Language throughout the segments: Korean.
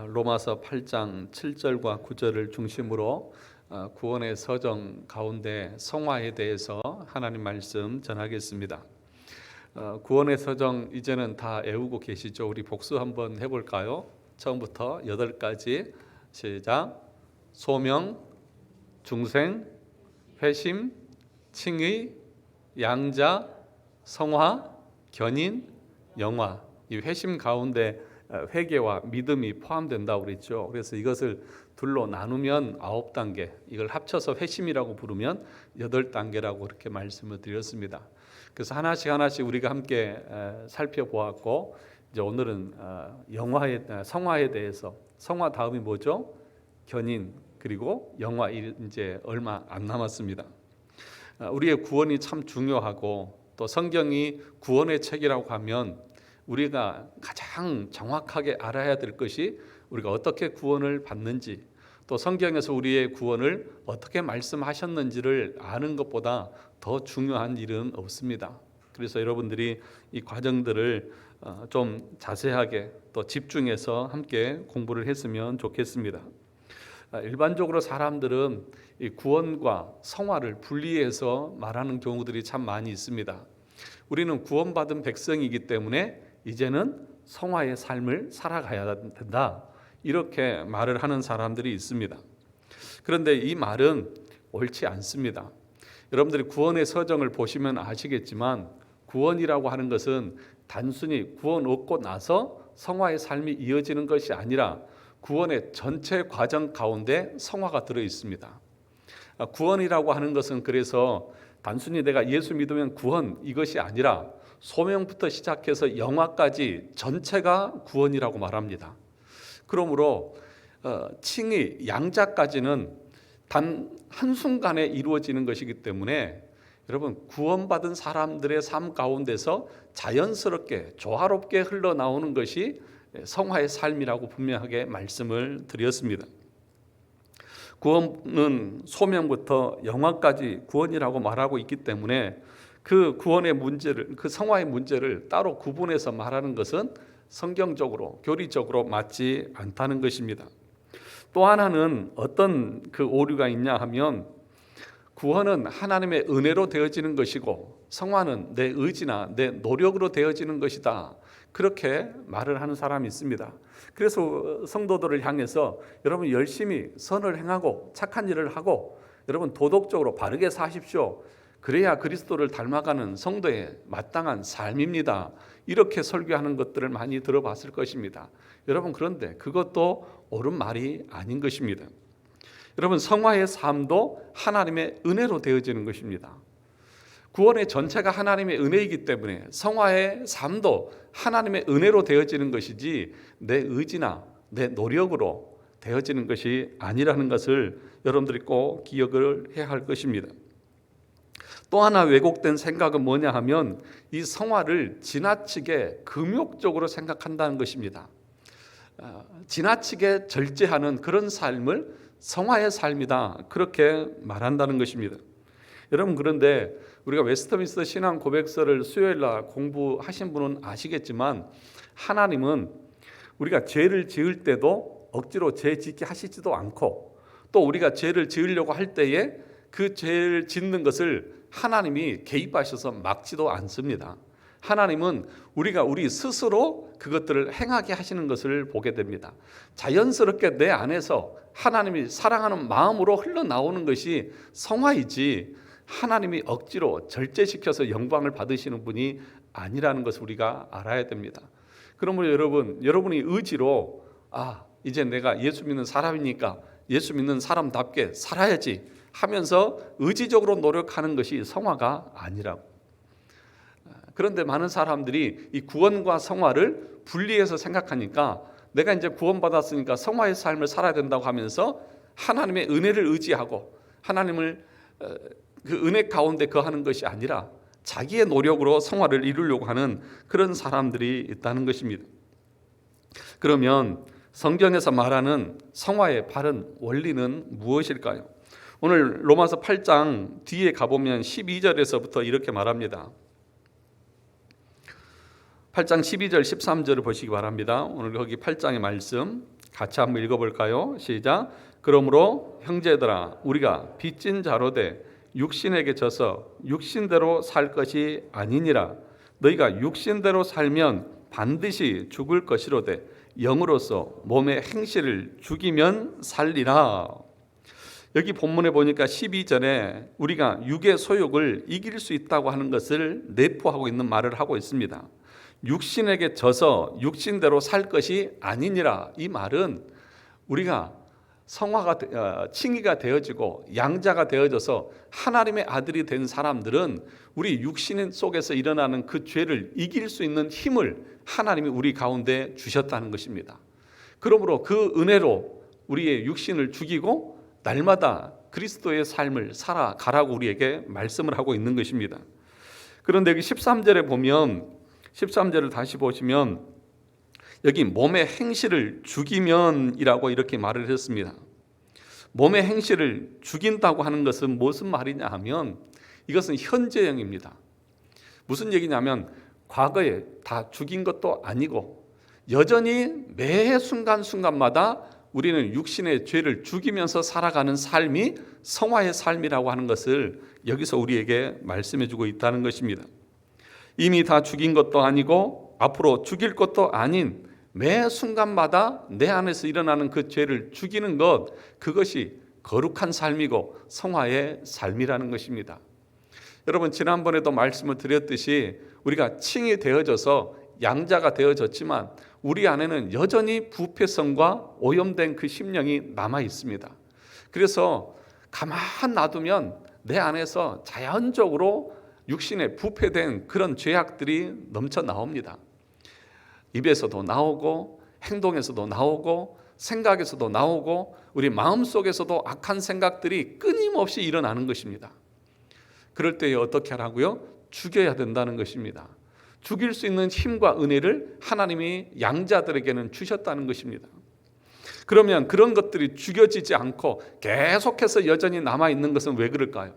로마서 8장 7절과 9절을 중심으로 구원의 서정 가운데 성화에 대해서 하나님 말씀 전하겠습니다. 구원의 서정 이제는 다 외우고 계시죠? 우리 복수 한번 해볼까요? 처음부터 8가지 시작. 소명, 중생, 회심, 칭의, 양자, 성화, 견인, 영화. 이 회심 가운데 회개와 믿음이 포함된다고 그랬죠. 그래서 이것을 둘로 나누면 9단계, 이걸 합쳐서 회심이라고 부르면 8단계라고 그렇게 말씀을 드렸습니다. 그래서 하나씩 우리가 함께 살펴보았고, 이제 오늘은 성화에 대해서, 성화 다음이 뭐죠? 견인, 그리고 영화, 이제 얼마 안 남았습니다. 우리의 구원이 참 중요하고, 또 성경이 구원의 책이라고 하면 우리가 가장 정확하게 알아야 될 것이 우리가 어떻게 구원을 받는지, 또 성경에서 우리의 구원을 어떻게 말씀하셨는지를 아는 것보다 더 중요한 일은 없습니다. 그래서 여러분들이 이 과정들을 좀 자세하게 또 집중해서 함께 공부를 했으면 좋겠습니다. 일반적으로 사람들은 이 구원과 성화를 분리해서 말하는 경우들이 참 많이 있습니다. 우리는 구원받은 백성이기 때문에 이제는 성화의 삶을 살아가야 된다, 이렇게 말을 하는 사람들이 있습니다. 그런데 이 말은 옳지 않습니다. 여러분들이 구원의 서정을 보시면 아시겠지만, 구원이라고 하는 것은 단순히 구원 얻고 나서 성화의 삶이 이어지는 것이 아니라 구원의 전체 과정 가운데 성화가 들어 있습니다. 구원이라고 하는 것은 그래서 단순히 내가 예수 믿으면 구원, 이것이 아니라 소명부터 시작해서 영화까지 전체가 구원이라고 말합니다. 그러므로 칭의, 양자까지는 단 한순간에 이루어지는 것이기 때문에 여러분, 구원받은 사람들의 삶 가운데서 자연스럽게 조화롭게 흘러나오는 것이 성화의 삶이라고 분명하게 말씀을 드렸습니다. 구원은 소명부터 영화까지 구원이라고 말하고 있기 때문에 그 구원의 문제를, 그 성화의 문제를 따로 구분해서 말하는 것은 성경적으로, 교리적으로 맞지 않다는 것입니다. 또 하나는 어떤 그 오류가 있냐 하면, 구원은 하나님의 은혜로 되어지는 것이고 성화는 내 의지나 내 노력으로 되어지는 것이다, 그렇게 말을 하는 사람이 있습니다. 그래서 성도들을 향해서 여러분 열심히 선을 행하고 착한 일을 하고 여러분 도덕적으로 바르게 사십시오, 그래야 그리스도를 닮아가는 성도의 마땅한 삶입니다, 이렇게 설교하는 것들을 많이 들어봤을 것입니다. 여러분, 그런데 그것도 옳은 말이 아닌 것입니다. 여러분, 성화의 삶도 하나님의 은혜로 되어지는 것입니다. 구원의 전체가 하나님의 은혜이기 때문에 성화의 삶도 하나님의 은혜로 되어지는 것이지 내 의지나 내 노력으로 되어지는 것이 아니라는 것을 여러분들이 꼭 기억을 해야 할 것입니다. 또 하나 왜곡된 생각은 뭐냐 하면, 이 성화를 지나치게 금욕적으로 생각한다는 것입니다. 지나치게 절제하는 그런 삶을 성화의 삶이다, 그렇게 말한다는 것입니다. 여러분, 그런데 우리가 웨스트민스터 신앙 고백서를 수요일날 공부하신 분은 아시겠지만, 하나님은 우리가 죄를 지을 때도 억지로 죄 짓게 하시지도 않고, 또 우리가 죄를 지으려고 할 때에 그 죄를 짓는 것을 하나님이 개입하셔서 막지도 않습니다. 하나님은 우리가 우리 스스로 그것들을 행하게 하시는 것을 보게 됩니다. 자연스럽게 내 안에서 하나님이 사랑하는 마음으로 흘러나오는 것이 성화이지, 하나님이 억지로 절제시켜서 영광을 받으시는 분이 아니라는 것을 우리가 알아야 됩니다. 그러므로 여러분이 의지로 이제 내가 예수 믿는 사람이니까 예수 믿는 사람답게 살아야지 하면서 의지적으로 노력하는 것이 성화가 아니라고. 그런데 많은 사람들이 이 구원과 성화를 분리해서 생각하니까, 내가 이제 구원받았으니까 성화의 삶을 살아야 된다고 하면서 하나님의 은혜를 의지하고 하나님을 그 은혜 가운데 거하는 것이 아니라 자기의 노력으로 성화를 이루려고 하는 그런 사람들이 있다는 것입니다. 그러면 성경에서 말하는 성화의 바른 원리는 무엇일까요? 오늘 로마서 8장 뒤에 가보면 12절에서부터 이렇게 말합니다. 8장 12절 13절을 보시기 바랍니다. 오늘 거기 8장의 말씀 같이 한번 읽어볼까요? 시작. 그러므로 형제들아 우리가 빚진 자로되 육신에게 져서 육신대로 살 것이 아니니라. 너희가 육신대로 살면 반드시 죽을 것이로되 영으로서 몸의 행실을 죽이면 살리라. 여기 본문에 보니까 12절에 우리가 육의 소욕을 이길 수 있다고 하는 것을 내포하고 있는 말을 하고 있습니다. 육신에게 져서 육신대로 살 것이 아니니라. 이 말은 우리가 성화가 칭의가 되어지고 양자가 되어져서 하나님의 아들이 된 사람들은 우리 육신 속에서 일어나는 그 죄를 이길 수 있는 힘을 하나님이 우리 가운데 주셨다는 것입니다. 그러므로 그 은혜로 우리의 육신을 죽이고 날마다 그리스도의 삶을 살아가라고 우리에게 말씀을 하고 있는 것입니다. 그런데 여기 13절에 보면 13절을 다시 보시면 여기 몸의 행실을 죽이면이라고 이렇게 말을 했습니다. 몸의 행실을 죽인다고 하는 것은 무슨 말이냐 하면 이것은 현재형입니다. 무슨 얘기냐면 과거에 다 죽인 것도 아니고 여전히 매 순간순간마다 우리는 육신의 죄를 죽이면서 살아가는 삶이 성화의 삶이라고 하는 것을 여기서 우리에게 말씀해 주고 있다는 것입니다. 이미 다 죽인 것도 아니고 앞으로 죽일 것도 아닌 매 순간마다 내 안에서 일어나는 그 죄를 죽이는 것, 그것이 거룩한 삶이고 성화의 삶이라는 것입니다. 여러분 지난번에도 말씀을 드렸듯이 우리가 칭이 되어져서 양자가 되어졌지만 우리 안에는 여전히 부패성과 오염된 그 심령이 남아 있습니다. 그래서 가만 놔두면 내 안에서 자연적으로 육신에 부패된 그런 죄악들이 넘쳐 나옵니다. 입에서도 나오고 행동에서도 나오고 생각에서도 나오고 우리 마음속에서도 악한 생각들이 끊임없이 일어나는 것입니다. 그럴 때 어떻게 하라고요? 죽여야 된다는 것입니다. 죽일 수 있는 힘과 은혜를 하나님이 양자들에게는 주셨다는 것입니다. 그러면 그런 것들이 죽여지지 않고 계속해서 여전히 남아있는 것은 왜 그럴까요?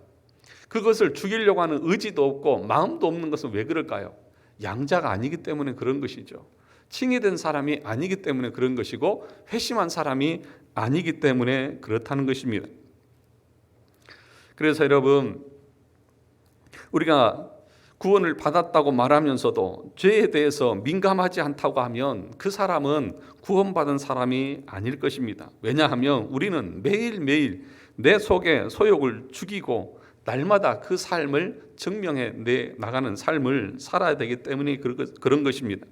그것을 죽이려고 하는 의지도 없고 마음도 없는 것은 왜 그럴까요? 양자가 아니기 때문에 그런 것이죠. 칭의된 사람이 아니기 때문에 그런 것이고 회심한 사람이 아니기 때문에 그렇다는 것입니다. 그래서 여러분 우리가 구원을 받았다고 말하면서도 죄에 대해서 민감하지 않다고 하면 그 사람은 구원받은 사람이 아닐 것입니다. 왜냐하면 우리는 매일매일 내 속에 소욕을 죽이고 날마다 그 삶을 증명해 나가는 삶을 살아야 되기 때문에 그런 것입니다.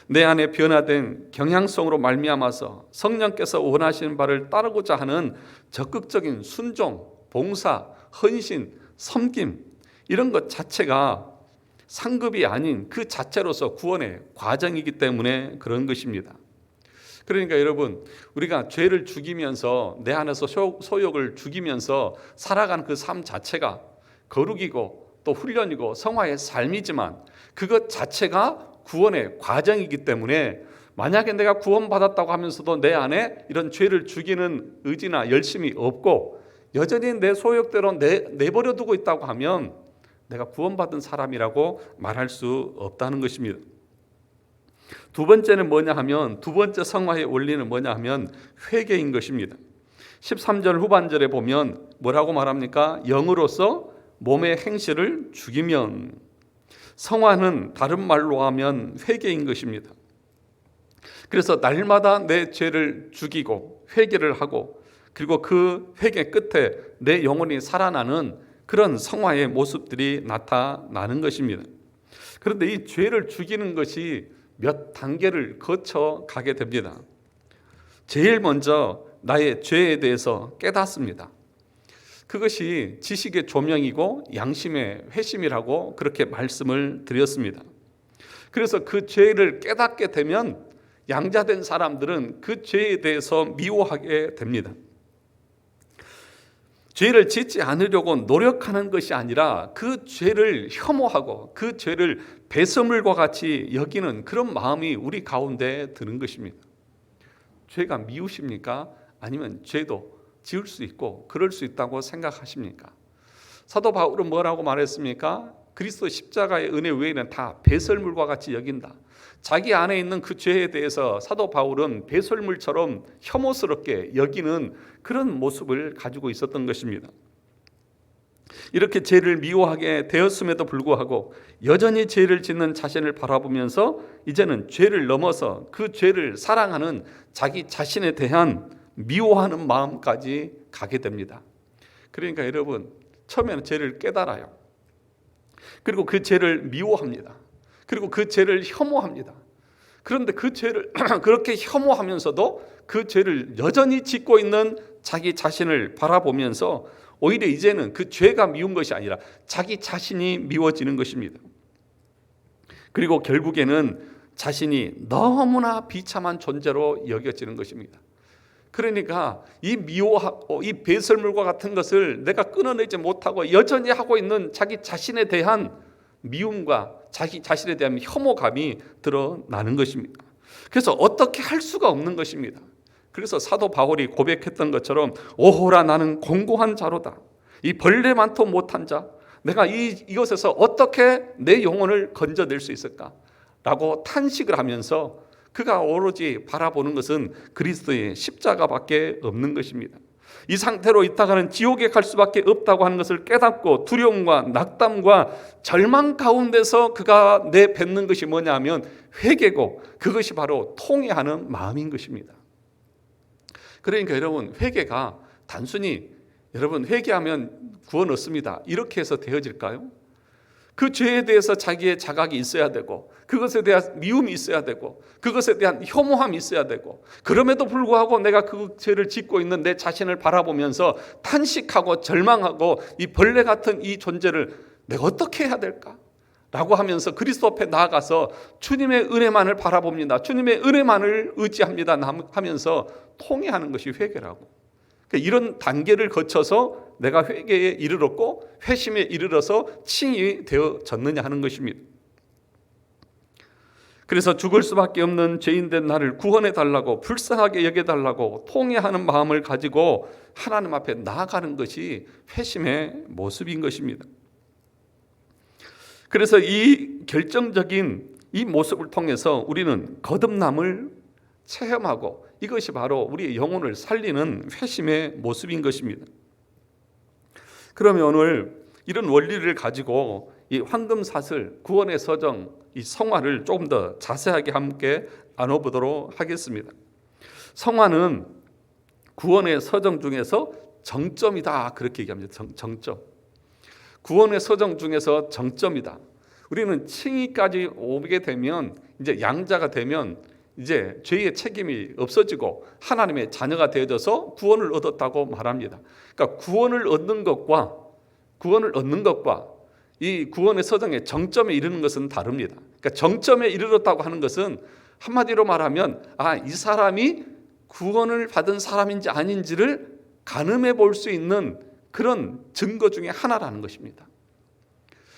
내 안에 변화된 경향성으로 말미암아서 성령께서 원하시는 바를 따르고자 하는 적극적인 순종, 봉사, 헌신, 섬김 이런 것 자체가 상급이 아닌 그 자체로서 구원의 과정이기 때문에 그런 것입니다. 그러니까 여러분 우리가 죄를 죽이면서 내 안에서 소욕을 죽이면서 살아가는 그 삶 자체가 거룩이고 또 훈련이고 성화의 삶이지만 그것 자체가 구원의 과정이기 때문에 만약에 내가 구원받았다고 하면서도 내 안에 이런 죄를 죽이는 의지나 열심이 없고 여전히 내 소욕대로 내버려 두고 있다고 하면 내가 구원받은 사람이라고 말할 수 없다는 것입니다. 두 번째는 뭐냐 하면 두 번째 성화의 원리는 뭐냐 하면 회개인 것입니다. 13절 후반절에 보면 뭐라고 말합니까? 영으로서 몸의 행실을 죽이면. 성화는 다른 말로 하면 회개인 것입니다. 그래서 날마다 내 죄를 죽이고 회개를 하고 그리고 그 회개 끝에 내 영혼이 살아나는 그런 성화의 모습들이 나타나는 것입니다. 그런데 이 죄를 죽이는 것이 몇 단계를 거쳐 가게 됩니다. 제일 먼저 나의 죄에 대해서 깨닫습니다. 그것이 지식의 조명이고 양심의 회심이라고 그렇게 말씀을 드렸습니다. 그래서 그 죄를 깨닫게 되면 양자된 사람들은 그 죄에 대해서 미워하게 됩니다. 죄를 짓지 않으려고 노력하는 것이 아니라 그 죄를 혐오하고 그 죄를 배설물과 같이 여기는 그런 마음이 우리 가운데 드는 것입니다. 죄가 미우십니까? 아니면 죄도 지을 수 있고 그럴 수 있다고 생각하십니까? 사도 바울은 뭐라고 말했습니까? 그리스도 십자가의 은혜 외에는 다 배설물과 같이 여긴다. 자기 안에 있는 그 죄에 대해서 사도 바울은 배설물처럼 혐오스럽게 여기는 그런 모습을 가지고 있었던 것입니다. 이렇게 죄를 미워하게 되었음에도 불구하고 여전히 죄를 짓는 자신을 바라보면서 이제는 죄를 넘어서 그 죄를 사랑하는 자기 자신에 대한 미워하는 마음까지 가게 됩니다. 그러니까 여러분, 처음에는 죄를 깨달아요. 그리고 그 죄를 미워합니다. 그리고 그 죄를 혐오합니다. 그런데 그 죄를 그렇게 혐오하면서도 그 죄를 여전히 짓고 있는 자기 자신을 바라보면서 오히려 이제는 그 죄가 미운 것이 아니라 자기 자신이 미워지는 것입니다. 그리고 결국에는 자신이 너무나 비참한 존재로 여겨지는 것입니다. 그러니까 이 배설물과 같은 것을 내가 끊어내지 못하고 여전히 하고 있는 자기 자신에 대한 미움과 자기 자신에 대한 혐오감이 드러나는 것입니다. 그래서 어떻게 할 수가 없는 것입니다. 그래서 사도 바울이 고백했던 것처럼 오호라 나는 공고한 자로다. 이 벌레 많도 못한 자, 내가 이것에서 어떻게 내 영혼을 건져낼 수 있을까? 라고 탄식을 하면서 그가 오로지 바라보는 것은 그리스도의 십자가밖에 없는 것입니다. 이 상태로 있다가는 지옥에 갈 수밖에 없다고 하는 것을 깨닫고 두려움과 낙담과 절망 가운데서 그가 내뱉는 것이 뭐냐면 회개고, 그것이 바로 통회하는 마음인 것입니다. 그러니까 여러분, 회개가 단순히 여러분 회개하면 구원 얻습니다 이렇게 해서 되어질까요? 그 죄에 대해서 자기의 자각이 있어야 되고, 그것에 대한 미움이 있어야 되고, 그것에 대한 혐오함이 있어야 되고, 그럼에도 불구하고 내가 그 죄를 짓고 있는 내 자신을 바라보면서 탄식하고 절망하고 이 벌레 같은 이 존재를 내가 어떻게 해야 될까? 라고 하면서 그리스도 앞에 나아가서 주님의 은혜만을 바라봅니다. 주님의 은혜만을 의지합니다 하면서 통회하는 것이 회개라고. 그러니까 이런 단계를 거쳐서 내가 회개에 이르렀고 회심에 이르러서 칭이 되어졌느냐 하는 것입니다. 그래서 죽을 수밖에 없는 죄인된 나를 구원해 달라고, 불쌍하게 여겨 달라고 통회하는 마음을 가지고 하나님 앞에 나아가는 것이 회심의 모습인 것입니다. 그래서 이 결정적인 이 모습을 통해서 우리는 거듭남을 체험하고, 이것이 바로 우리의 영혼을 살리는 회심의 모습인 것입니다. 그러면 오늘 이런 원리를 가지고 이 황금사슬, 구원의 서정, 이 성화를 조금 더 자세하게 함께 나눠보도록 하겠습니다. 성화는 구원의 서정 중에서 정점이다, 그렇게 얘기합니다. 정점. 구원의 서정 중에서 정점이다. 우리는 칭의까지 오게 되면, 이제 양자가 되면 이제 죄의 책임이 없어지고 하나님의 자녀가 되어져서 구원을 얻었다고 말합니다. 그러니까 구원을 얻는 것과 이 구원의 서정의 정점에 이르는 것은 다릅니다. 그러니까 정점에 이르렀다고 하는 것은 한마디로 말하면 이 사람이 구원을 받은 사람인지 아닌지를 가늠해 볼 수 있는 그런 증거 중에 하나라는 것입니다.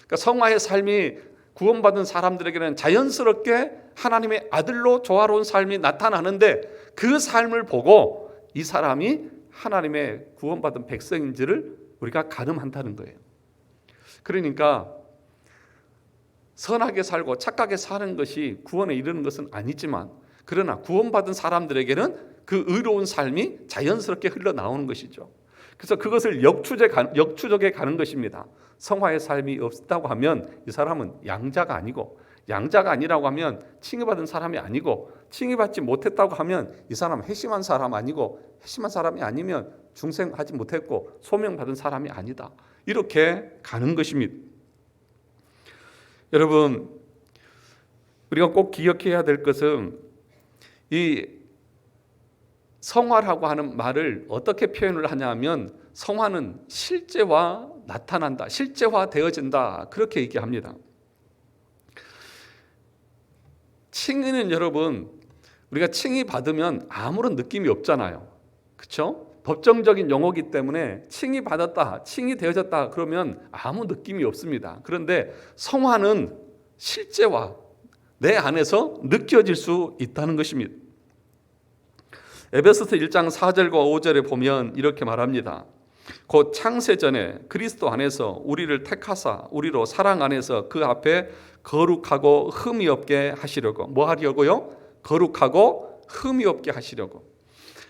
그러니까 성화의 삶이 구원받은 사람들에게는 자연스럽게 하나님의 아들로 조화로운 삶이 나타나는데, 그 삶을 보고 이 사람이 하나님의 구원받은 백성인지를 우리가 가늠한다는 거예요. 그러니까 선하게 살고 착하게 사는 것이 구원에 이르는 것은 아니지만, 그러나 구원받은 사람들에게는 그 의로운 삶이 자연스럽게 흘러나오는 것이죠. 그래서 그것을 역추적해 가는 것입니다. 성화의 삶이 없다고 하면 이 사람은 양자가 아니고, 양자가 아니라고 하면 칭의받은 사람이 아니고, 칭의받지 못했다고 하면 이 사람은 회심한 사람 아니고, 회심한 사람이 아니면 중생하지 못했고 소명받은 사람이 아니다, 이렇게 가는 것입니다. 여러분, 우리가 꼭 기억해야 될 것은 이 성화라고 하는 말을 어떻게 표현을 하냐면, 성화는 실제화 나타난다, 실제화 되어진다, 그렇게 얘기합니다. 칭의는 여러분, 우리가 칭의 받으면 아무런 느낌이 없잖아요. 그렇죠? 법정적인 용어이기 때문에 칭의 받았다, 칭의 되어졌다 그러면 아무 느낌이 없습니다. 그런데 성화는 실제화, 내 안에서 느껴질 수 있다는 것입니다. 에베소서 1장 4절과 5절에 보면 이렇게 말합니다. 곧 창세전에 그리스도 안에서 우리를 택하사 우리로 사랑 안에서 그 앞에 거룩하고 흠이 없게 하시려고. 뭐 하려고요? 거룩하고 흠이 없게 하시려고.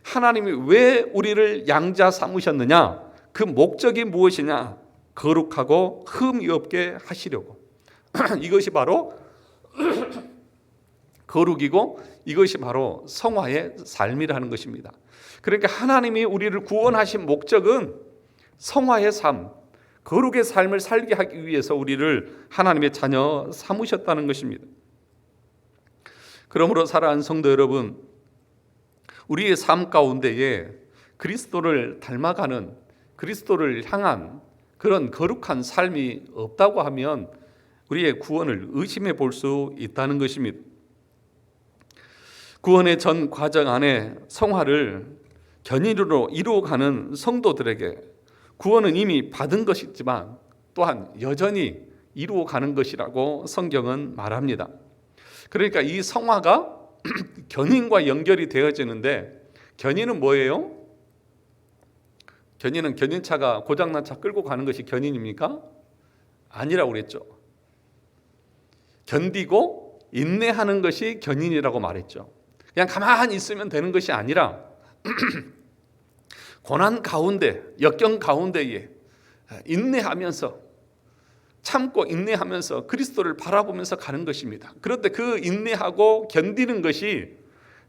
하나님이 왜 우리를 양자 삼으셨느냐? 그 목적이 무엇이냐? 거룩하고 흠이 없게 하시려고. 이것이 바로 거룩이고 이것이 바로 성화의 삶이라는 것입니다. 그러니까 하나님이 우리를 구원하신 목적은 성화의 삶, 거룩의 삶을 살게 하기 위해서 우리를 하나님의 자녀 삼으셨다는 것입니다. 그러므로 사랑하는 성도 여러분, 우리의 삶 가운데에 그리스도를 닮아가는, 그리스도를 향한 그런 거룩한 삶이 없다고 하면 우리의 구원을 의심해 볼 수 있다는 것입니다. 구원의 전 과정 안에 성화를 견인으로 이루어가는 성도들에게 구원은 이미 받은 것이지만 또한 여전히 이루어가는 것이라고 성경은 말합니다. 그러니까 이 성화가 견인과 연결이 되어지는데, 견인은 뭐예요? 견인은 견인차가 고장난 차 끌고 가는 것이 견인입니까? 아니라고 그랬죠. 견디고 인내하는 것이 견인이라고 말했죠. 그냥 가만히 있으면 되는 것이 아니라 고난 가운데, 역경 가운데에 인내하면서, 참고 인내하면서 그리스도를 바라보면서 가는 것입니다. 그런데 그 인내하고 견디는 것이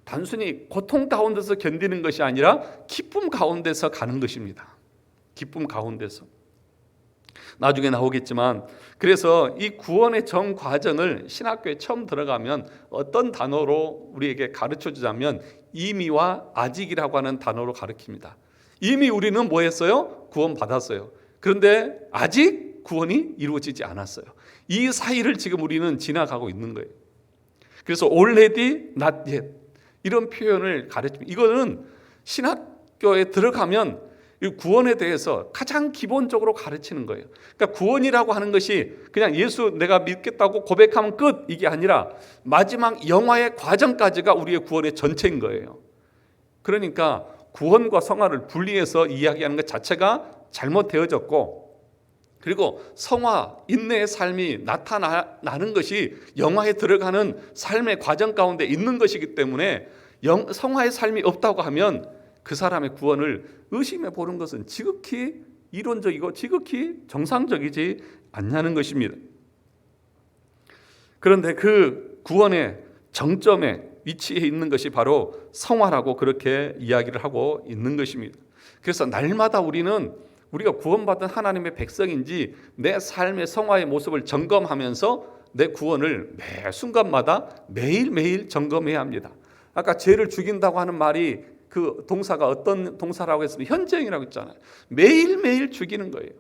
단순히 고통 가운데서 견디는 것이 아니라 기쁨 가운데서 가는 것입니다. 기쁨 가운데서. 나중에 나오겠지만, 그래서 이 구원의 전 과정을 신학교에 처음 들어가면 어떤 단어로 우리에게 가르쳐 주자면 이미와 아직이라고 하는 단어로 가르칩니다. 이미 우리는 뭐 했어요? 구원 받았어요. 그런데 아직 구원이 이루어지지 않았어요. 이 사이를 지금 우리는 지나가고 있는 거예요. 그래서 already not yet 이런 표현을 가르칩니다. 이거는 신학교에 들어가면 이 구원에 대해서 가장 기본적으로 가르치는 거예요. 그러니까 구원이라고 하는 것이 그냥 예수 내가 믿겠다고 고백하면 끝, 이게 아니라 마지막 영화의 과정까지가 우리의 구원의 전체인 거예요. 그러니까 구원과 성화를 분리해서 이야기하는 것 자체가 잘못되어졌고, 그리고 성화, 인내의 삶이 나타나는 것이 영화에 들어가는 삶의 과정 가운데 있는 것이기 때문에 성화의 삶이 없다고 하면 그 사람의 구원을 의심해 보는 것은 지극히 이론적이고 지극히 정상적이지 않냐는 것입니다. 그런데 그 구원의 정점에 위치해 있는 것이 바로 성화라고 그렇게 이야기를 하고 있는 것입니다. 그래서 날마다 우리가 구원받은 하나님의 백성인지 내 삶의 성화의 모습을 점검하면서 내 구원을 매 순간마다 매일매일 점검해야 합니다. 아까 죄를 죽인다고 하는 말이 그 동사가 어떤 동사라고 했으면 현재형이라고 했잖아요. 매일매일 죽이는 거예요.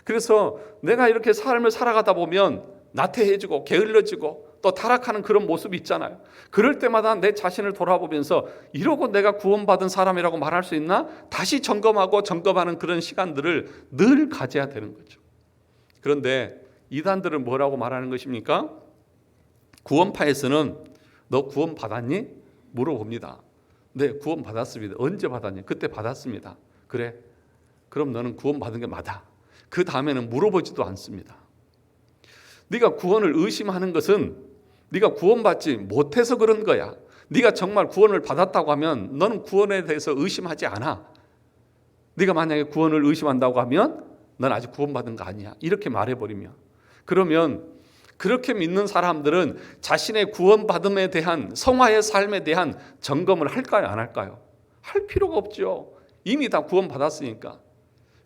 그래서 내가 이렇게 삶을 살아가다 보면 나태해지고 게을러지고 또 타락하는 그런 모습이 있잖아요. 그럴 때마다 내 자신을 돌아보면서 이러고 내가 구원받은 사람이라고 말할 수 있나? 다시 점검하고 점검하는 그런 시간들을 늘 가져야 되는 거죠. 그런데 이단들은 뭐라고 말하는 것입니까? 구원파에서는 너 구원 받았니? 물어봅니다. 네, 구원 받았습니다. 언제 받았니? 그때 받았습니다. 그래, 그럼 너는 구원 받은 게 맞아. 그 다음에는 물어보지도 않습니다. 네가 구원을 의심하는 것은 네가 구원받지 못해서 그런 거야. 네가 정말 구원을 받았다고 하면 너는 구원에 대해서 의심하지 않아. 네가 만약에 구원을 의심한다고 하면 넌 아직 구원받은 거 아니야. 이렇게 말해버리면, 그러면 그렇게 믿는 사람들은 자신의 구원받음에 대한, 성화의 삶에 대한 점검을 할까요? 안 할까요? 할 필요가 없죠. 이미 다 구원받았으니까.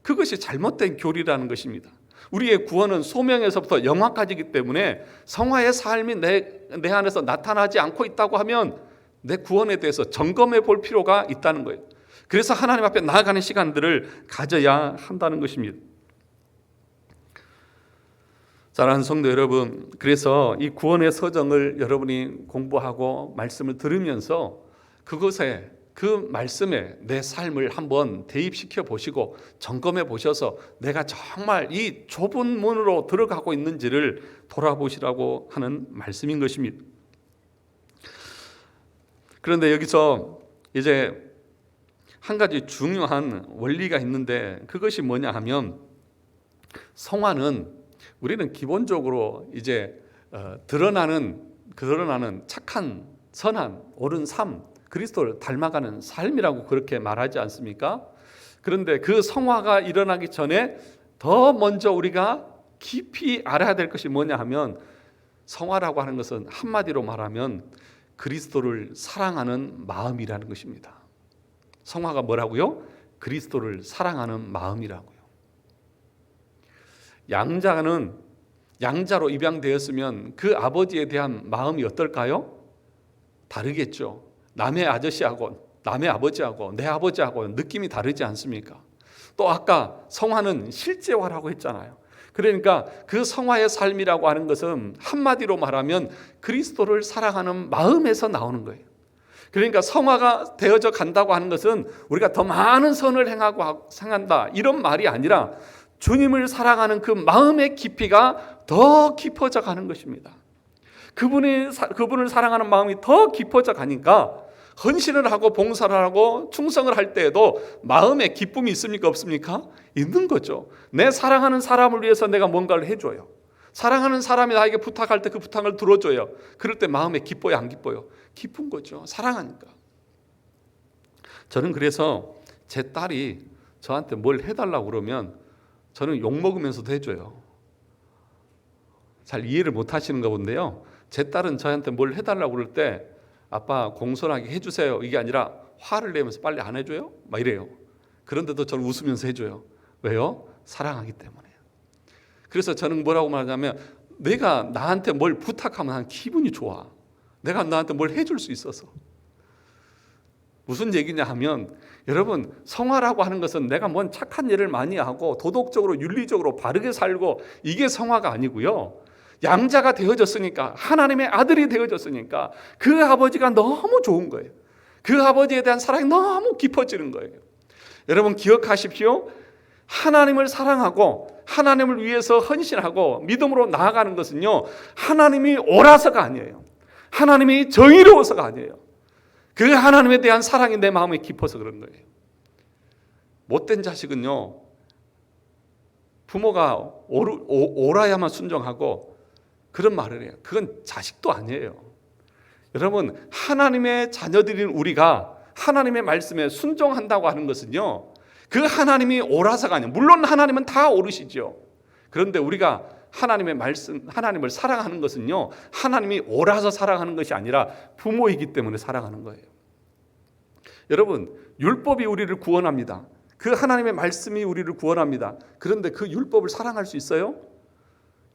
그것이 잘못된 교리라는 것입니다. 우리의 구원은 소명에서부터 영화까지이기 때문에 성화의 삶이 내 안에서 나타나지 않고 있다고 하면 내 구원에 대해서 점검해 볼 필요가 있다는 거예요. 그래서 하나님 앞에 나아가는 시간들을 가져야 한다는 것입니다. 사랑하는 성도 여러분, 그래서 이 구원의 서정을 여러분이 공부하고 말씀을 들으면서 그것에, 그 말씀에 내 삶을 한번 대입시켜 보시고 점검해 보셔서 내가 정말 이 좁은 문으로 들어가고 있는지를 돌아보시라고 하는 말씀인 것입니다. 그런데 여기서 이제 한 가지 중요한 원리가 있는데 그것이 뭐냐 하면 성화는 우리는 기본적으로 이제 드러나는 착한 선한 옳은 삶, 그리스도를 닮아가는 삶이라고 그렇게 말하지 않습니까? 그런데 그 성화가 일어나기 전에 더 먼저 우리가 깊이 알아야 될 것이 뭐냐 하면 성화라고 하는 것은 한마디로 말하면 그리스도를 사랑하는 마음이라는 것입니다. 성화가 뭐라고요? 그리스도를 사랑하는 마음이라고요. 양자로 입양되었으면 그 아버지에 대한 마음이 어떨까요? 다르겠죠. 남의 아저씨하고 남의 아버지하고 내 아버지하고 느낌이 다르지 않습니까? 또 아까 성화는 실제화라고 했잖아요. 그러니까 그 성화의 삶이라고 하는 것은 한마디로 말하면 그리스도를 사랑하는 마음에서 나오는 거예요. 그러니까 성화가 되어져 간다고 하는 것은 우리가 더 많은 선을 행한다 이런 말이 아니라 주님을 사랑하는 그 마음의 깊이가 더 깊어져 가는 것입니다. 그분을 사랑하는 마음이 더 깊어져 가니까 헌신을 하고 봉사를 하고 충성을 할 때에도 마음에 기쁨이 있습니까? 없습니까? 있는 거죠. 내 사랑하는 사람을 위해서 내가 뭔가를 해줘요. 사랑하는 사람이 나에게 부탁할 때 그 부탁을 들어줘요. 그럴 때 마음에 기뻐요? 안 기뻐요? 기쁜 거죠. 사랑하니까. 저는 그래서 제 딸이 저한테 뭘 해달라고 그러면 저는 욕먹으면서도 해줘요. 잘 이해를 못 하시는가 본데요. 제 딸은 저한테 뭘 해달라고 그럴 때 아빠 공손하게 해주세요 이게 아니라 화를 내면서 빨리 안 해줘요? 막 이래요. 그런데도 저는 웃으면서 해줘요. 왜요? 사랑하기 때문에요. 그래서 저는 뭐라고 말하냐면 내가 나한테 뭘 부탁하면 난 기분이 좋아. 내가 나한테 뭘 해줄 수 있어서. 무슨 얘기냐 하면 여러분 성화라고 하는 것은 내가 뭔 착한 일을 많이 하고 도덕적으로 윤리적으로 바르게 살고 이게 성화가 아니고요. 양자가 되어졌으니까 하나님의 아들이 되어졌으니까 그 아버지가 너무 좋은 거예요. 그 아버지에 대한 사랑이 너무 깊어지는 거예요. 여러분 기억하십시오. 하나님을 사랑하고 하나님을 위해서 헌신하고 믿음으로 나아가는 것은요 하나님이 옳아서가 아니에요. 하나님이 정의로워서가 아니에요. 그 하나님에 대한 사랑이 내 마음에 깊어서 그런 거예요. 못된 자식은요 부모가 옳아야만 순종하고 그런 말을 해요. 그건 자식도 아니에요. 여러분 하나님의 자녀들인 우리가 하나님의 말씀에 순종한다고 하는 것은요 그 하나님이 옳아서가 아니에요. 물론 하나님은 다 옳으시죠. 그런데 우리가 하나님의 말씀, 하나님을 사랑하는 것은요 하나님이 옳아서 사랑하는 것이 아니라 부모이기 때문에 사랑하는 거예요. 여러분 율법이 우리를 구원합니다. 그 하나님의 말씀이 우리를 구원합니다. 그런데 그 율법을 사랑할 수 있어요?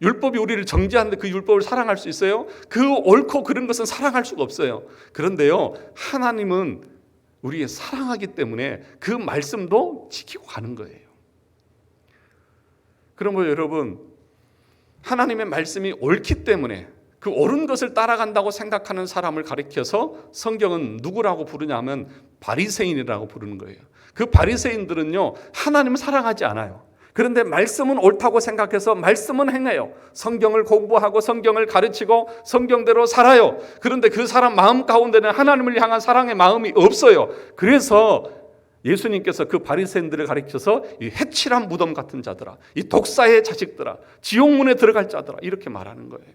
율법이 우리를 정죄하는데 그 율법을 사랑할 수 있어요? 그 옳고 그른 것은 사랑할 수가 없어요. 그런데요 하나님은 우리의 사랑하기 때문에 그 말씀도 지키고 가는 거예요. 그러면 여러분 하나님의 말씀이 옳기 때문에 그 옳은 것을 따라간다고 생각하는 사람을 가리켜서 성경은 누구라고 부르냐면 바리새인이라고 부르는 거예요. 그 바리새인들은요 하나님을 사랑하지 않아요. 그런데 말씀은 옳다고 생각해서 말씀은 행해요. 성경을 공부하고 성경을 가르치고 성경대로 살아요. 그런데 그 사람 마음 가운데는 하나님을 향한 사랑의 마음이 없어요. 그래서 예수님께서 그 바리새인들을 가리켜서 이 해칠한 무덤 같은 자들아, 이 독사의 자식들아, 지옥문에 들어갈 자들아 이렇게 말하는 거예요.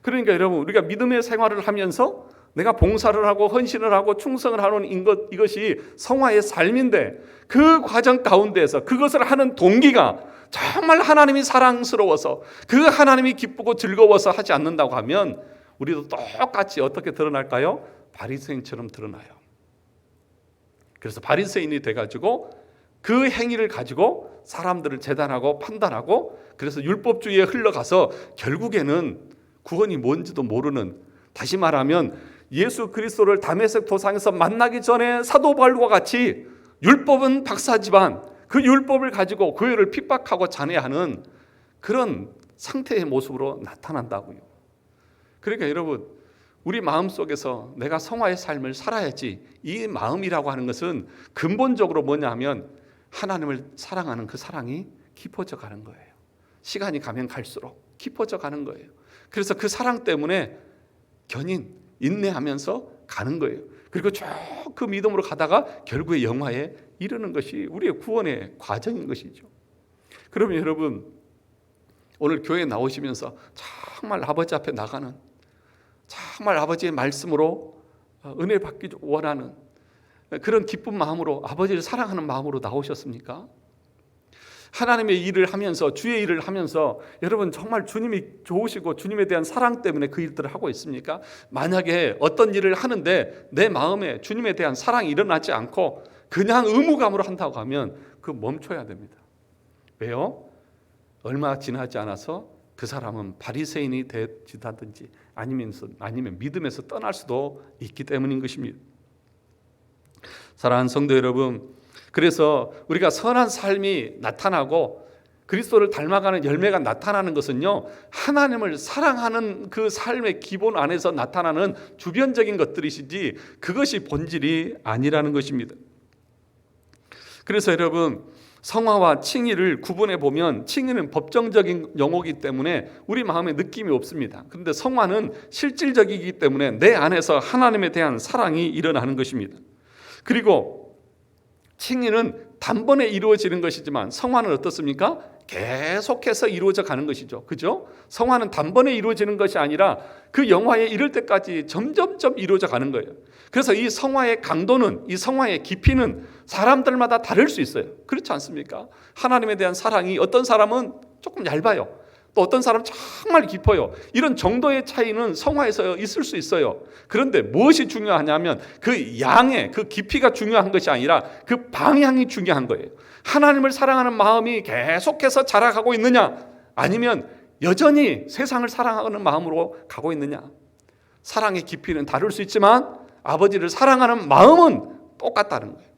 그러니까 여러분 우리가 믿음의 생활을 하면서 내가 봉사를 하고 헌신을 하고 충성을 하는 이것이 성화의 삶인데 그 과정 가운데에서 그것을 하는 동기가 정말 하나님이 사랑스러워서 그 하나님이 기쁘고 즐거워서 하지 않는다고 하면 우리도 똑같이 어떻게 드러날까요? 바리새인처럼 드러나요. 그래서 바리새인이 돼가지고 그 행위를 가지고 사람들을 재단하고 판단하고 그래서 율법주의에 흘러가서 결국에는 구원이 뭔지도 모르는, 다시 말하면 예수 그리스도를 다메섹 도상에서 만나기 전에 사도 바울과 같이 율법은 박사지만 그 율법을 가지고 교회를 핍박하고 잔해하는 그런 상태의 모습으로 나타난다고요. 그러니까 여러분 우리 마음속에서 내가 성화의 삶을 살아야지, 이 마음이라고 하는 것은 근본적으로 뭐냐 하면 하나님을 사랑하는 그 사랑이 깊어져 가는 거예요. 시간이 가면 갈수록 깊어져 가는 거예요. 그래서 그 사랑 때문에 견인, 인내하면서 가는 거예요. 그리고 쭉 그 믿음으로 가다가 결국에 영화에 이르는 것이 우리의 구원의 과정인 것이죠. 그러면 여러분, 오늘 교회에 나오시면서 정말 아버지 앞에 나가는, 정말 아버지의 말씀으로 은혜 받기 원하는 그런 기쁜 마음으로, 아버지를 사랑하는 마음으로 나오셨습니까? 하나님의 일을 하면서, 주의 일을 하면서 여러분 정말 주님이 좋으시고 주님에 대한 사랑 때문에 그 일들을 하고 있습니까? 만약에 어떤 일을 하는데 내 마음에 주님에 대한 사랑이 일어나지 않고 그냥 의무감으로 한다고 하면 그 멈춰야 됩니다. 왜요? 얼마 지나지 않아서 그 사람은 바리새인이 되지다든지 아니면 믿음에서 떠날 수도 있기 때문인 것입니다. 사랑하는 성도 여러분, 그래서 우리가 선한 삶이 나타나고 그리스도를 닮아가는 열매가 나타나는 것은요, 하나님을 사랑하는 그 삶의 기본 안에서 나타나는 주변적인 것들이시지 그것이 본질이 아니라는 것입니다. 그래서 여러분, 성화와 칭의를 구분해 보면 칭의는 법정적인 용어이기 때문에 우리 마음에 느낌이 없습니다. 그런데 성화는 실질적이기 때문에 내 안에서 하나님에 대한 사랑이 일어나는 것입니다. 그리고 칭의는 단번에 이루어지는 것이지만 성화는 어떻습니까? 계속해서 이루어져 가는 것이죠. 그죠? 성화는 단번에 이루어지는 것이 아니라 그 영화에 이를 때까지 점점점 이루어져 가는 거예요. 그래서 이 성화의 강도는, 이 성화의 깊이는 사람들마다 다를 수 있어요. 그렇지 않습니까? 하나님에 대한 사랑이 어떤 사람은 조금 얇아요. 또 어떤 사람은 정말 깊어요. 이런 정도의 차이는 성화에서 있을 수 있어요. 그런데 무엇이 중요하냐면 그 양의, 그 깊이가 중요한 것이 아니라 그 방향이 중요한 거예요. 하나님을 사랑하는 마음이 계속해서 자라가고 있느냐, 아니면 여전히 세상을 사랑하는 마음으로 가고 있느냐. 사랑의 깊이는 다를 수 있지만 아버지를 사랑하는 마음은 똑같다는 거예요.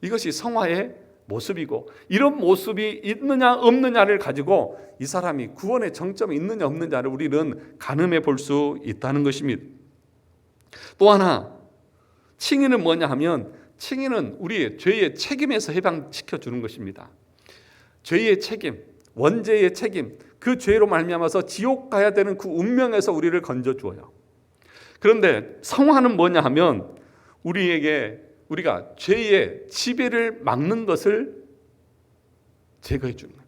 이것이 성화의 모습이고, 이런 모습이 있느냐 없느냐를 가지고 이 사람이 구원의 정점이 있느냐 없느냐를 우리는 가늠해 볼 수 있다는 것입니다. 또 하나, 칭의는 뭐냐 하면 칭의는 우리의 죄의 책임에서 해방시켜 주는 것입니다. 죄의 책임, 원죄의 책임, 그 죄로 말미암아서 지옥 가야 되는 그 운명에서 우리를 건져 주어요. 그런데 성화는 뭐냐 하면 우리가 죄의 지배를 막는 것을 제거해 주는 거예요.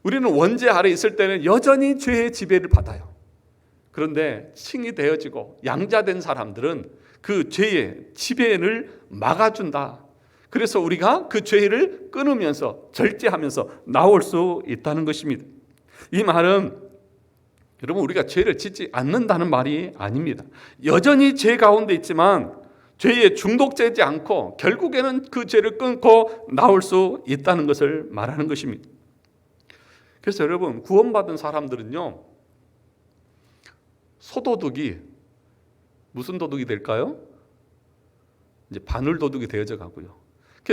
우리는 원죄 아래 있을 때는 여전히 죄의 지배를 받아요. 그런데 칭이 되어지고 양자된 사람들은 그 죄의 지배를 막아준다. 그래서 우리가 그 죄를 끊으면서 절제하면서 나올 수 있다는 것입니다. 이 말은 여러분, 우리가 죄를 짓지 않는다는 말이 아닙니다. 여전히 죄 가운데 있지만 죄에 중독되지 않고 결국에는 그 죄를 끊고 나올 수 있다는 것을 말하는 것입니다. 그래서 여러분, 구원받은 사람들은요, 소도둑이 무슨 도둑이 될까요? 이제 바늘도둑이 되어져 가고요.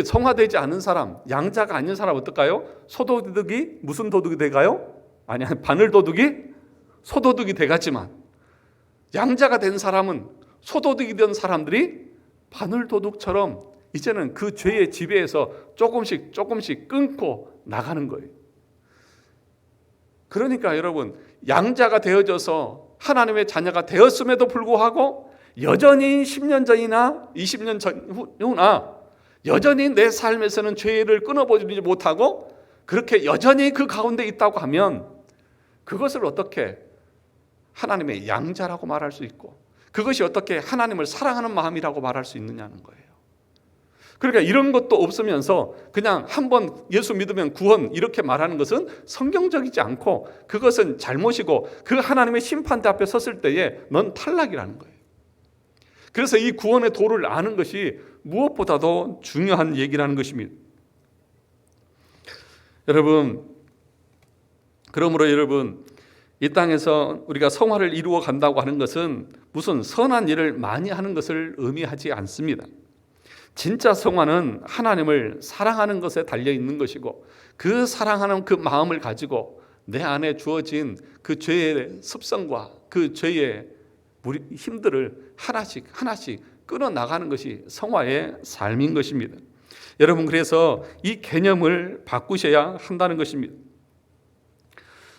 성화되지 않은 사람, 양자가 아닌 사람 어떨까요? 소도둑이 무슨 도둑이 돼가요? 아니, 바늘도둑이 소도둑이 돼가지만, 양자가 된 사람은, 소도둑이 된 사람들이 바늘도둑처럼 이제는 그 죄의 지배에서 조금씩 끊고 나가는 거예요. 그러니까 여러분, 양자가 되어져서 하나님의 자녀가 되었음에도 불구하고 여전히 10년 전이나 20년 전후나 여전히 내 삶에서는 죄를 끊어보지 못하고 그렇게 여전히 그 가운데 있다고 하면 그것을 어떻게 하나님의 양자라고 말할 수 있고, 그것이 어떻게 하나님을 사랑하는 마음이라고 말할 수 있느냐는 거예요. 그러니까 이런 것도 없으면서 그냥 한번 예수 믿으면 구원 이렇게 말하는 것은 성경적이지 않고 그것은 잘못이고 그 하나님의 심판대 앞에 섰을 때에 넌 탈락이라는 거예요. 그래서 이 구원의 도를 아는 것이 무엇보다도 중요한 얘기라는 것입니다. 그러므로 여러분, 이 땅에서 우리가 성화를 이루어 간다고 하는 것은 무슨 선한 일을 많이 하는 것을 의미하지 않습니다. 진짜 성화는 하나님을 사랑하는 것에 달려 있는 것이고, 그 사랑하는 그 마음을 가지고 내 안에 주어진 그 죄의 습성과 그 죄의 힘들을 하나씩 끊어나가는 것이 성화의 삶인 것입니다. 여러분, 그래서 이 개념을 바꾸셔야 한다는 것입니다.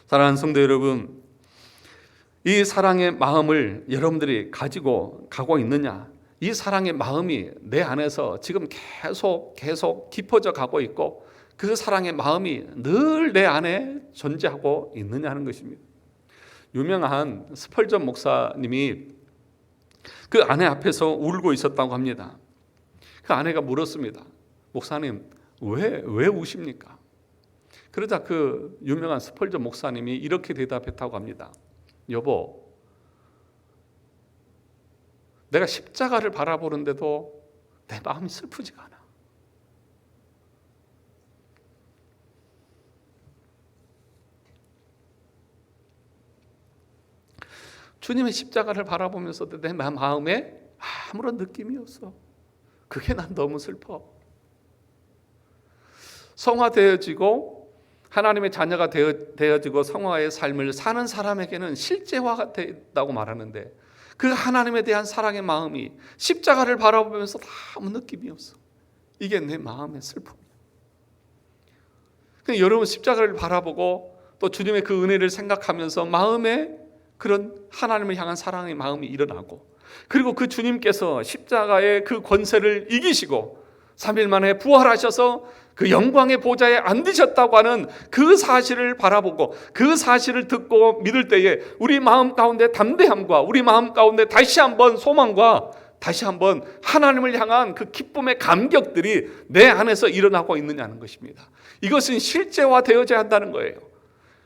사랑하는 성도 여러분, 이 사랑의 마음을 여러분들이 가지고 가고 있느냐, 이 사랑의 마음이 내 안에서 지금 계속 깊어져 가고 있고 그 사랑의 마음이 늘 내 안에 존재하고 있느냐 하는 것입니다. 유명한 스펄전 목사님이 그 아내 앞에서 울고 있었다고 합니다. 그 아내가 물었습니다. 목사님, 왜 우십니까? 그러자 그 유명한 스펄전 목사님이 이렇게 대답했다고 합니다. 여보, 내가 십자가를 바라보는데도 내 마음이 슬프지가 않아. 주님의 십자가를 바라보면서도 내 마음에 아무런 느낌이 없어. 그게 난 너무 슬퍼. 성화되어지고 하나님의 자녀가 되어지고 성화의 삶을 사는 사람에게는 실제화가 된다고 말하는데 그 하나님에 대한 사랑의 마음이 십자가를 바라보면서 아무 느낌이 없어. 이게 내 마음의 슬픔이야. 여러분 십자가를 바라보고 또 주님의 그 은혜를 생각하면서 마음에 그런 하나님을 향한 사랑의 마음이 일어나고, 그리고 그 주님께서 십자가의 그 권세를 이기시고 3일 만에 부활하셔서 그 영광의 보좌에 앉으셨다고 하는 그 사실을 바라보고 그 사실을 듣고 믿을 때에 우리 마음 가운데 담대함과 우리 마음 가운데 다시 한번 소망과 다시 한번 하나님을 향한 그 기쁨의 감격들이 내 안에서 일어나고 있느냐는 것입니다. 이것은 실제화되어져야 한다는 거예요.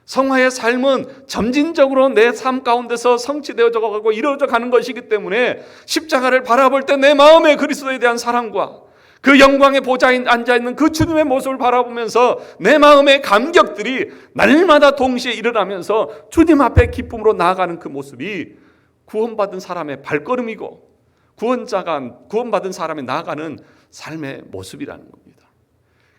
성화의 삶은 점진적으로 내 삶 가운데서 성취되어져 가고 이루어져 가는 것이기 때문에 십자가를 바라볼 때 내 마음에 그리스도에 대한 사랑과 그 영광의 보좌에 앉아있는 그 주님의 모습을 바라보면서 내 마음의 감격들이 날마다 동시에 일어나면서 주님 앞에 기쁨으로 나아가는 그 모습이 구원받은 사람의 발걸음이고 구원받은 사람이 나아가는 삶의 모습이라는 겁니다.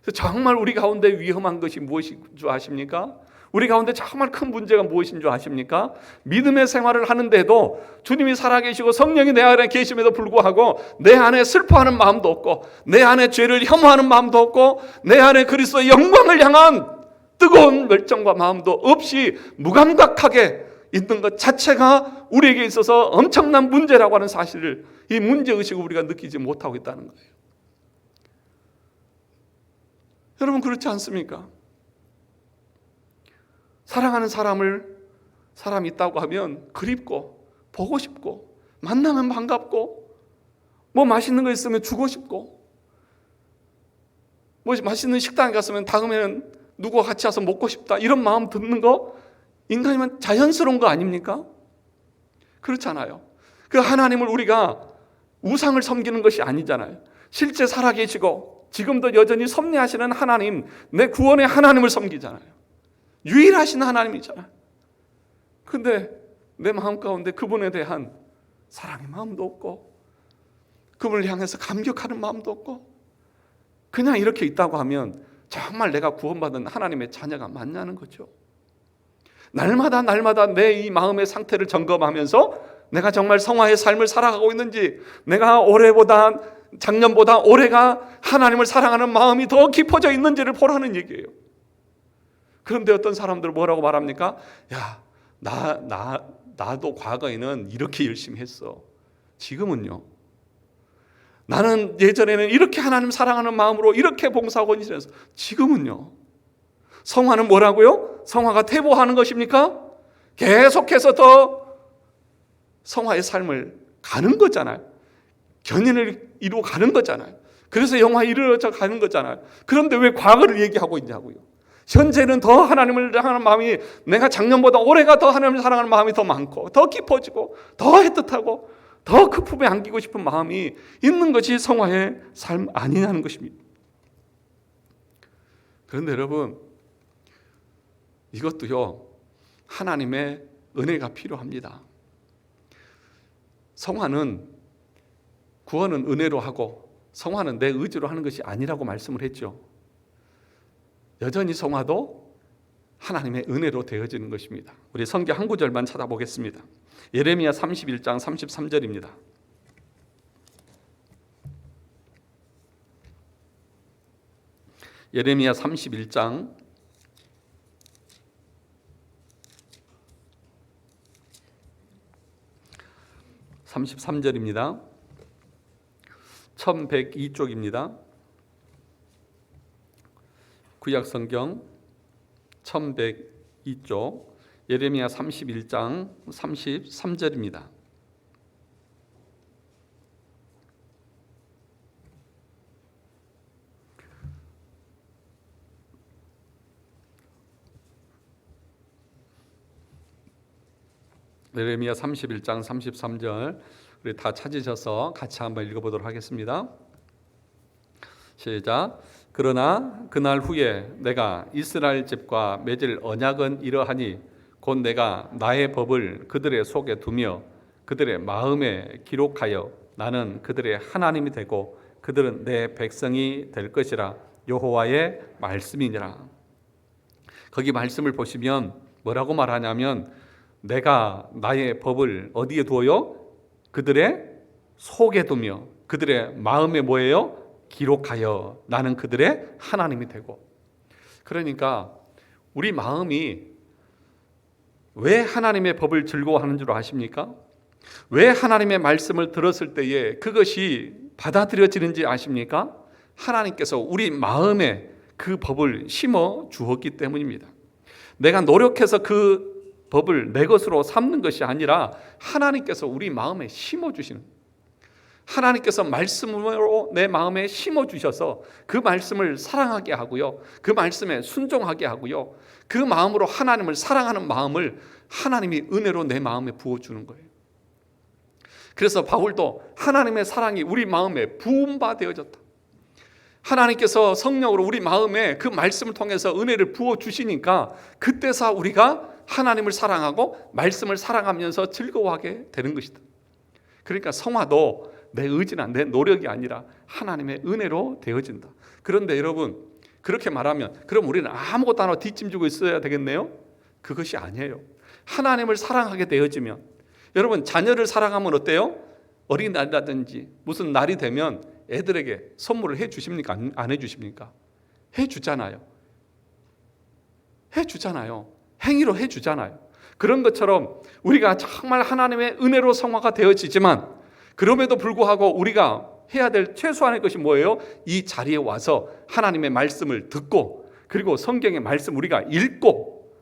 그래서 정말 우리 가운데 위험한 것이 무엇인 줄 아십니까? 우리 가운데 정말 큰 문제가 무엇인 줄 아십니까? 믿음의 생활을 하는데도 주님이 살아계시고 성령이 내 안에 계심에도 불구하고 내 안에 슬퍼하는 마음도 없고 내 안에 죄를 혐오하는 마음도 없고 내 안에 그리스도의 영광을 향한 뜨거운 열정과 마음도 없이 무감각하게 있는 것 자체가 우리에게 있어서 엄청난 문제라고 하는 사실을, 이 문제의식을 우리가 느끼지 못하고 있다는 거예요. 여러분 그렇지 않습니까? 사랑하는 사람이 있다고 하면 그립고 보고 싶고 만나면 반갑고 뭐 맛있는 거 있으면 주고 싶고 뭐 맛있는 식당에 갔으면 다음에는 누구와 같이 와서 먹고 싶다 이런 마음 듣는 거 인간이면 자연스러운 거 아닙니까? 그렇잖아요. 그 하나님을 우리가 우상을 섬기는 것이 아니잖아요. 실제 살아계시고 지금도 여전히 섭리하시는 하나님, 내 구원의 하나님을 섬기잖아요. 유일하신 하나님이잖아요. 근데 내 마음 가운데 그분에 대한 사랑의 마음도 없고 그분을 향해서 감격하는 마음도 없고 그냥 이렇게 있다고 하면 정말 내가 구원받은 하나님의 자녀가 맞냐는 거죠. 날마다 내 이 마음의 상태를 점검하면서 내가 정말 성화의 삶을 살아가고 있는지, 내가 올해보다 작년보다 올해가 하나님을 사랑하는 마음이 더 깊어져 있는지를 보라는 얘기예요. 그런데 어떤 사람들은 뭐라고 말합니까? 야, 나도 과거에는 이렇게 열심히 했어. 지금은요. 나는 예전에는 이렇게 하나님 사랑하는 마음으로 이렇게 봉사하고 있어서 지금은요. 성화는 뭐라고요? 성화가 퇴보하는 것입니까? 계속해서 더 성화의 삶을 가는 거잖아요. 견인을 이루어 가는 거잖아요. 그래서 영화에 이르러져 가는 거잖아요. 그런데 왜 과거를 얘기하고 있냐고요. 현재는 더 하나님을 사랑하는 마음이, 내가 작년보다 올해가 더 하나님을 사랑하는 마음이 더 많고 더 깊어지고 더 애틋하고 더 그 품에 안기고 싶은 마음이 있는 것이 성화의 삶 아니냐는 것입니다. 그런데 여러분, 이것도요, 하나님의 은혜가 필요합니다. 성화는, 구원은 은혜로 하고 성화는 내 의지로 하는 것이 아니라고 말씀을 했죠. 여전히 성화도 하나님의 은혜로 되어지는 것입니다. 우리 성경 한 구절만 찾아보겠습니다. 예레미야 31장 33절입니다. 예레미야 31장 33절입니다. 1102쪽입니다. 구약성경 1102쪽 예레미야 31장 33절입니다. 예레미야 31장 33절 우리 다 찾으셔서 같이 한번 읽어보도록 하겠습니다. 시작. 그러나 그날 후에 내가 이스라엘 집과 맺을 언약은 이러하니 곧 내가 나의 법을 그들의 속에 두며 그들의 마음에 기록하여 나는 그들의 하나님이 되고 그들은 내 백성이 될 것이라. 여호와의 말씀이니라. 거기 말씀을 보시면 뭐라고 말하냐면 내가 나의 법을 어디에 두어요? 그들의 속에 두며 그들의 마음에 뭐예요? 기록하여 나는 그들의 하나님이 되고. 그러니까 우리 마음이 왜 하나님의 법을 즐거워하는 줄 아십니까? 왜 하나님의 말씀을 들었을 때에 그것이 받아들여지는지 아십니까? 하나님께서 우리 마음에 그 법을 심어 주었기 때문입니다. 내가 노력해서 그 법을 내 것으로 삼는 것이 아니라 하나님께서 우리 마음에 심어주시는, 하나님께서 말씀으로 내 마음에 심어주셔서 그 말씀을 사랑하게 하고요, 그 말씀에 순종하게 하고요, 그 마음으로 하나님을 사랑하는 마음을 하나님이 은혜로 내 마음에 부어주는 거예요. 그래서 바울도 하나님의 사랑이 우리 마음에 부음바 되어졌다. 하나님께서 성령으로 우리 마음에 그 말씀을 통해서 은혜를 부어주시니까 그때서 우리가 하나님을 사랑하고 말씀을 사랑하면서 즐거워하게 되는 것이다. 그러니까 성화도 내 의지나 내 노력이 아니라 하나님의 은혜로 되어진다. 그런데 여러분, 그렇게 말하면 그럼 우리는 아무것도 안 하고 뒷짐지고 있어야 되겠네요? 그것이 아니에요. 하나님을 사랑하게 되어지면, 여러분 자녀를 사랑하면 어때요? 어린날이라든지 무슨 날이 되면 애들에게 선물을 해주십니까? 안 해주십니까? 해주잖아요. 해주잖아요. 행위로 해주잖아요. 그런 것처럼 우리가 정말 하나님의 은혜로 성화가 되어지지만 그럼에도 불구하고 우리가 해야 될 최소한의 것이 뭐예요? 이 자리에 와서 하나님의 말씀을 듣고 그리고 성경의 말씀 우리가 읽고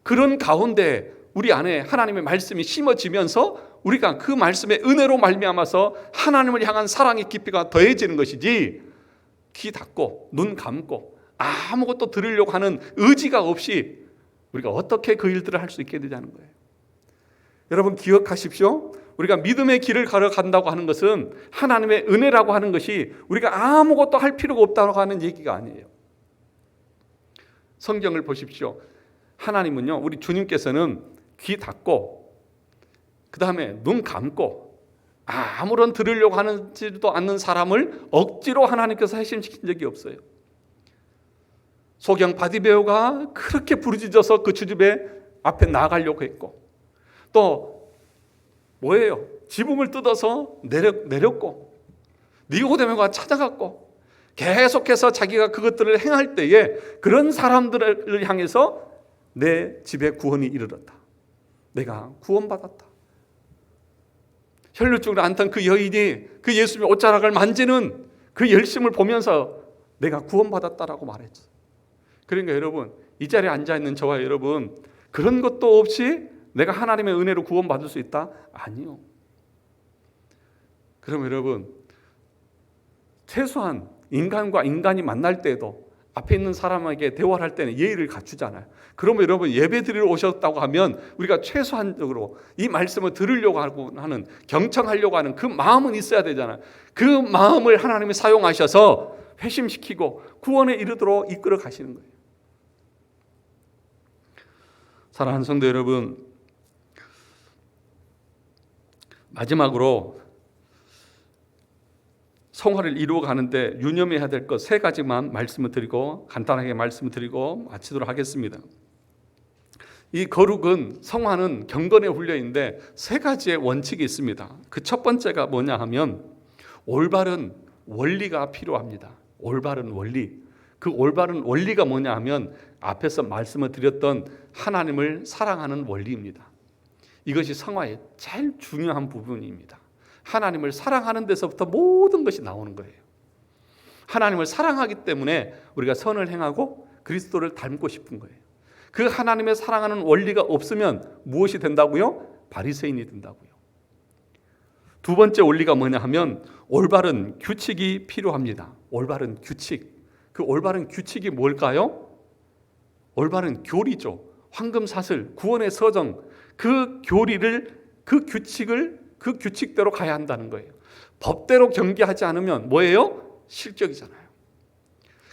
그런 가운데 우리 안에 하나님의 말씀이 심어지면서 우리가 그 말씀의 은혜로 말미암아서 하나님을 향한 사랑의 깊이가 더해지는 것이지, 귀 닫고 눈 감고 아무것도 들으려고 하는 의지가 없이 우리가 어떻게 그 일들을 할 수 있게 되자는 거예요. 여러분 기억하십시오. 우리가 믿음의 길을 걸어간다고 하는 것은 하나님의 은혜라고 하는 것이 우리가 아무것도 할 필요가 없다고 하는 얘기가 아니에요. 성경을 보십시오. 하나님은요, 우리 주님께서는 귀 닫고 그 다음에 눈 감고 아무런 들으려고 하지도 않는 사람을 억지로 하나님께서 회심시킨 적이 없어요. 소경 바디베오가 그렇게 부르짖어서 그 주집에 앞에 나가려고 했고, 또 뭐예요? 지붕을 뜯어서 내렸고, 니고데모가 찾아갔고, 계속해서 자기가 그것들을 행할 때에 그런 사람들을 향해서 내 집에 구원이 이르렀다. 내가 구원받았다. 혈루증으로 앓던 그 여인이 그 예수님의 옷자락을 만지는 그 열심을 보면서 내가 구원받았다라고 말했죠. 그러니까 여러분, 이 자리에 앉아있는 저와 여러분, 그런 것도 없이 내가 하나님의 은혜로 구원받을 수 있다? 아니요. 그럼 여러분, 최소한 인간과 인간이 만날 때에도 앞에 있는 사람에게 대화를 할 때는 예의를 갖추잖아요. 그러면 여러분, 예배 드리러 오셨다고 하면 우리가 최소한적으로 이 말씀을 들으려고 하는, 경청하려고 하는 그 마음은 있어야 되잖아요. 그 마음을 하나님이 사용하셔서 회심시키고 구원에 이르도록 이끌어 가시는 거예요. 사랑하는 성도 여러분, 마지막으로 성화를 이루어 가는데 유념해야 될 것 세 가지만 말씀을 드리고 간단하게 말씀을 드리고 마치도록 하겠습니다. 이 거룩은, 성화는 경건의 훈련인데 세 가지의 원칙이 있습니다. 그 첫 번째가 뭐냐 하면 올바른 원리가 필요합니다. 올바른 원리. 그 올바른 원리가 뭐냐 하면 앞에서 말씀을 드렸던 하나님을 사랑하는 원리입니다. 이것이 성화의 제일 중요한 부분입니다. 하나님을 사랑하는 데서부터 모든 것이 나오는 거예요. 하나님을 사랑하기 때문에 우리가 선을 행하고 그리스도를 닮고 싶은 거예요. 그 하나님의 사랑하는 원리가 없으면 무엇이 된다고요? 바리새인이 된다고요. 두 번째 원리가 뭐냐 하면 올바른 규칙이 필요합니다. 올바른 규칙. 그 올바른 규칙이 뭘까요? 올바른 교리죠. 황금사슬, 구원의 서정, 그 교리를, 그 규칙대로 가야 한다는 거예요. 법대로 경계하지 않으면 뭐예요? 실격이잖아요.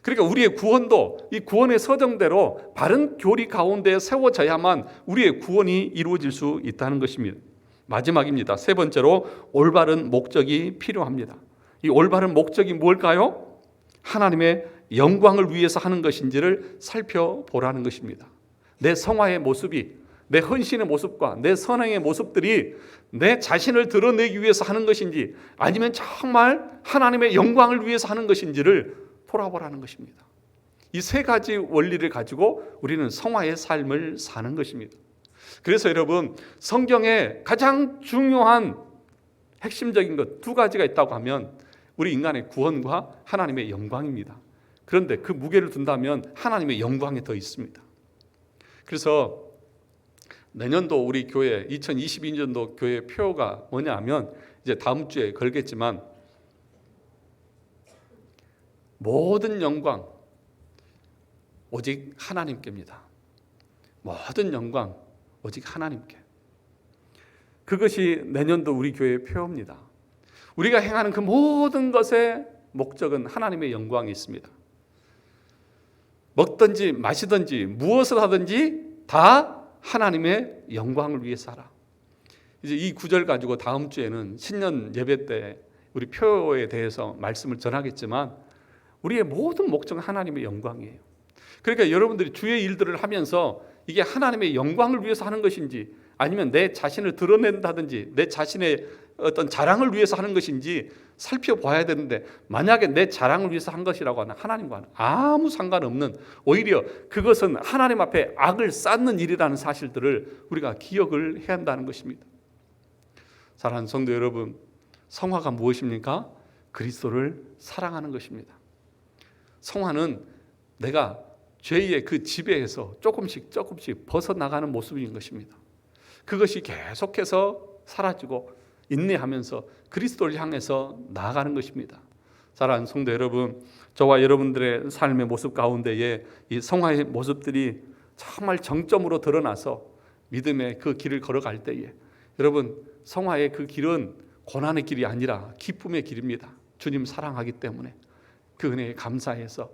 그러니까 우리의 구원도 이 구원의 서정대로 바른 교리 가운데 세워져야만 우리의 구원이 이루어질 수 있다는 것입니다. 마지막입니다. 세 번째로 올바른 목적이 필요합니다. 이 올바른 목적이 뭘까요? 하나님의 영광을 위해서 하는 것인지를 살펴보라는 것입니다. 내 성화의 모습이, 내 헌신의 모습과 내 선행의 모습들이 내 자신을 드러내기 위해서 하는 것인지 아니면 정말 하나님의 영광을 위해서 하는 것인지를 돌아보라는 것입니다. 이 세 가지 원리를 가지고 우리는 성화의 삶을 사는 것입니다. 그래서 여러분, 성경에 가장 중요한 핵심적인 것 두 가지가 있다고 하면 우리 인간의 구원과 하나님의 영광입니다. 그런데 그 무게를 둔다면 하나님의 영광이 더 있습니다. 그래서 내년도 우리 교회 2022년도 교회 표가 뭐냐 하면 이제 다음 주에 걸겠지만 모든 영광 오직 하나님께입니다. 모든 영광 오직 하나님께. 그것이 내년도 우리 교회의 표입니다. 우리가 행하는 그 모든 것의 목적은 하나님의 영광이 있습니다. 먹든지 마시든지 무엇을 하든지 다 하나님의 영광을 위해서 하라. 이제 이 구절 가지고 다음 주에는 신년 예배 때 우리 표에 대해서 말씀을 전하겠지만 우리의 모든 목적은 하나님의 영광이에요. 그러니까 여러분들이 주의 일들을 하면서 이게 하나님의 영광을 위해서 하는 것인지 아니면 내 자신을 드러낸다든지 내 자신의 어떤 자랑을 위해서 하는 것인지 살펴봐야 되는데, 만약에 내 자랑을 위해서 한 것이라고 하면 하나님과는 아무 상관없는, 오히려 그것은 하나님 앞에 악을 쌓는 일이라는 사실들을 우리가 기억을 해야 한다는 것입니다. 사랑하는 성도 여러분, 성화가 무엇입니까? 그리스도를 사랑하는 것입니다. 성화는 내가 죄의 그 지배에서 조금씩 벗어나가는 모습인 것입니다. 그것이 계속해서 사라지고 인내하면서 그리스도를 향해서 나아가는 것입니다. 사랑하는 성도 여러분, 저와 여러분들의 삶의 모습 가운데에 이 성화의 모습들이 정말 정점으로 드러나서 믿음의 그 길을 걸어갈 때에, 여러분, 성화의 그 길은 고난의 길이 아니라 기쁨의 길입니다. 주님 사랑하기 때문에 그 은혜에 감사해서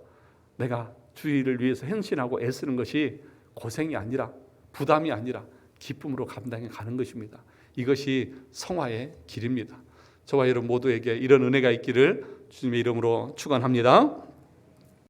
내가 주의를 위해서 헌신하고 애쓰는 것이 고생이 아니라, 부담이 아니라 기쁨으로 감당해 가는 것입니다. 이것이 성화의 길입니다. 저와 여러분 모두에게 이런 은혜가 있기를 주님의 이름으로 축원합니다.